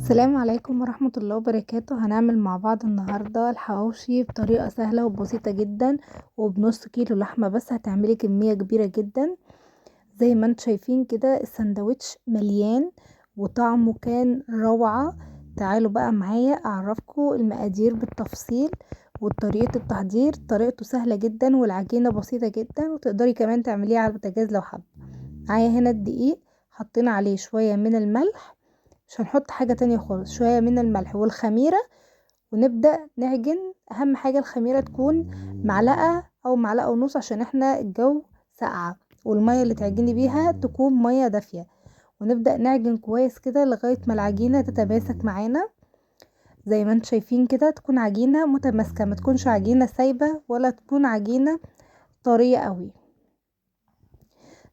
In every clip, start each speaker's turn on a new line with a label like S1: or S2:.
S1: السلام عليكم ورحمة الله وبركاته. هنعمل مع بعض النهاردة الحواوشي بطريقة سهلة وبسيطة جدا، وبنص كيلو لحمة بس هتعملي كمية كبيرة جدا. زي ما انتم شايفين كده الساندوتش مليان وطعمه كان روعة. تعالوا بقى معايا اعرفكم المقادير بالتفصيل وطريقة التحضير. طريقته سهلة جدا والعجينة بسيطة جدا، وتقدري كمان تعمليها على البوتاجاز لو حابة. معايا هنا الدقيق، حطينا عليه شوية من الملح، مش هنحط حاجة تانية خالص، شوية من الملح والخميرة، ونبدأ نعجن. اهم حاجة الخميرة تكون معلقة او معلقة ونص، عشان احنا الجو ساقعة، والمية اللي تعجني بيها تكون مية دافية. ونبدأ نعجن كويس كده لغاية ما العجينة تتماسك معانا. زي ما انتم شايفين كده تكون عجينة متماسكة، ما تكونش عجينة سايبة ولا تكون عجينة طرية قوي.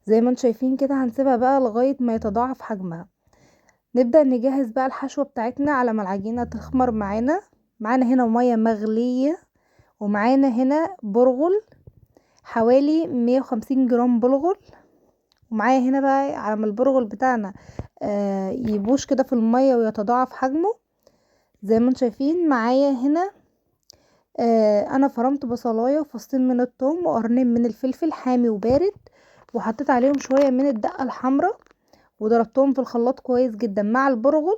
S1: زي ما انتم شايفين كده هنسيبها بقى لغاية ما يتضاعف حجمها. نبدأ نجهز بقى الحشوة بتاعتنا على ما العجينة تخمر معانا. معانا هنا مية مغلية، ومعانا هنا برغل حوالي 150 جرام برغل. ومعايا هنا بقى على ما البرغل بتاعنا يبوش كده في المية ويتضاعف حجمه. زي ما انتم شايفين معايا هنا انا فرمت بصلاية وفصين من الثوم وقرنين من الفلفل حامي وبارد، وحطيت عليهم شوية من الدقة الحمراء، وضربتهم في الخلاط كويس جدا مع البرغل.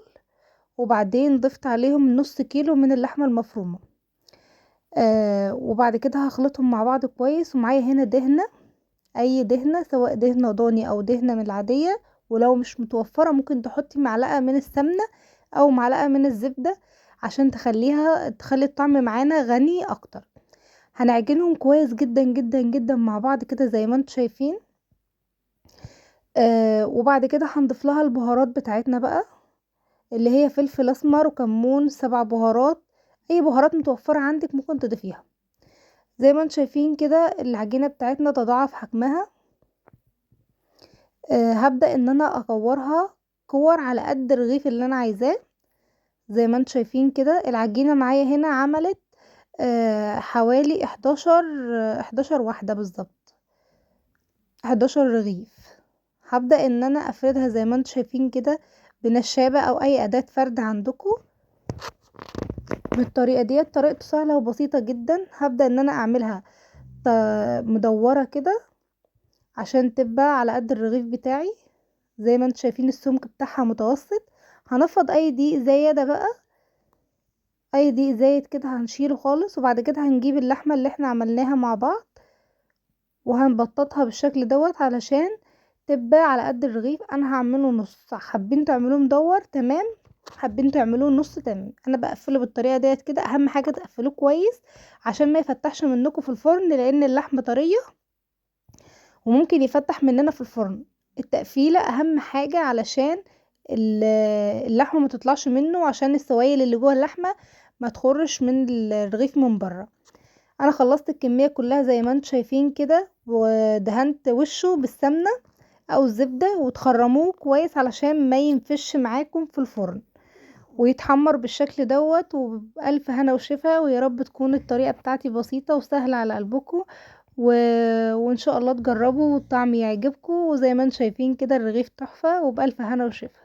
S1: وبعدين ضفت عليهم نص كيلو من اللحمة المفرومة. وبعد كده هخلطهم مع بعض كويس. ومعايا هنا دهنة، اي دهنة سواء دهنة ضاني او دهنة من العادية، ولو مش متوفرة ممكن تحطي معلقة من السمنة او معلقة من الزبدة، عشان تخلي الطعم معانا غني اكتر. هنعجنهم كويس جدا جدا جدا مع بعض كده زي ما انتم شايفين. وبعد كده هنضيف لها البهارات بتاعتنا بقى، اللي هي فلفل اسمر وكمون، 7 بهارات. اي بهارات متوفرة عندك ممكن تضيفيها. زي ما انتم شايفين كده العجينة بتاعتنا تضاعف حجمها. هبدأ ان انا اكورها كور على قد الرغيف اللي انا عايزاه. زي ما انتم شايفين كده العجينة معايا هنا عملت حوالي 11 واحدة بالظبط، 11 رغيف. هبدأ ان انا افردها زي ما انتم شايفين كده بنشابة او اي اداة فرد عندكم. بالطريقة دي طريقته سهلة وبسيطة جدا. هبدأ ان انا اعملها مدورة كده عشان تبقى على قد الرغيف بتاعي. زي ما انتم شايفين السمك بتاعها متوسط. هنفض اي دقيق زيادة بقى، اي دقيق زايد كده هنشيله خالص. وبعد كده هنجيب اللحمة اللي احنا عملناها مع بعض وهنبططها بالشكل دوت علشان تبقى على قد الرغيف. انا هعمله نص، حابين تعملوه مدور تمام، حابين تعملوه نص تمام. انا بقفله بالطريقه ديت كده. اهم حاجه تقفلوه كويس عشان ما يفتحش منكم في الفرن، لان اللحمه طريه وممكن يفتح مننا في الفرن. التقفيله اهم حاجه علشان ال- اللحمه ما تطلعش منه، عشان السوائل اللي جوه اللحمه ما تخرش من الرغيف من بره. انا خلصت الكميه كلها زي ما انتم شايفين كده، ودهنت وشه بالسمنه او الزبدة وتخرموه كويس علشان ما ينفش معاكم في الفرن، ويتحمر بالشكل دوت. وبألف هنا وشفا، ويا رب تكون الطريقة بتاعتي بسيطة وسهلة على قلبكم و... وان شاء الله تجربوا والطعم يعجبكم. وزي ما انتم شايفين كده الرغيف تحفة، وبألف هنا وشفا.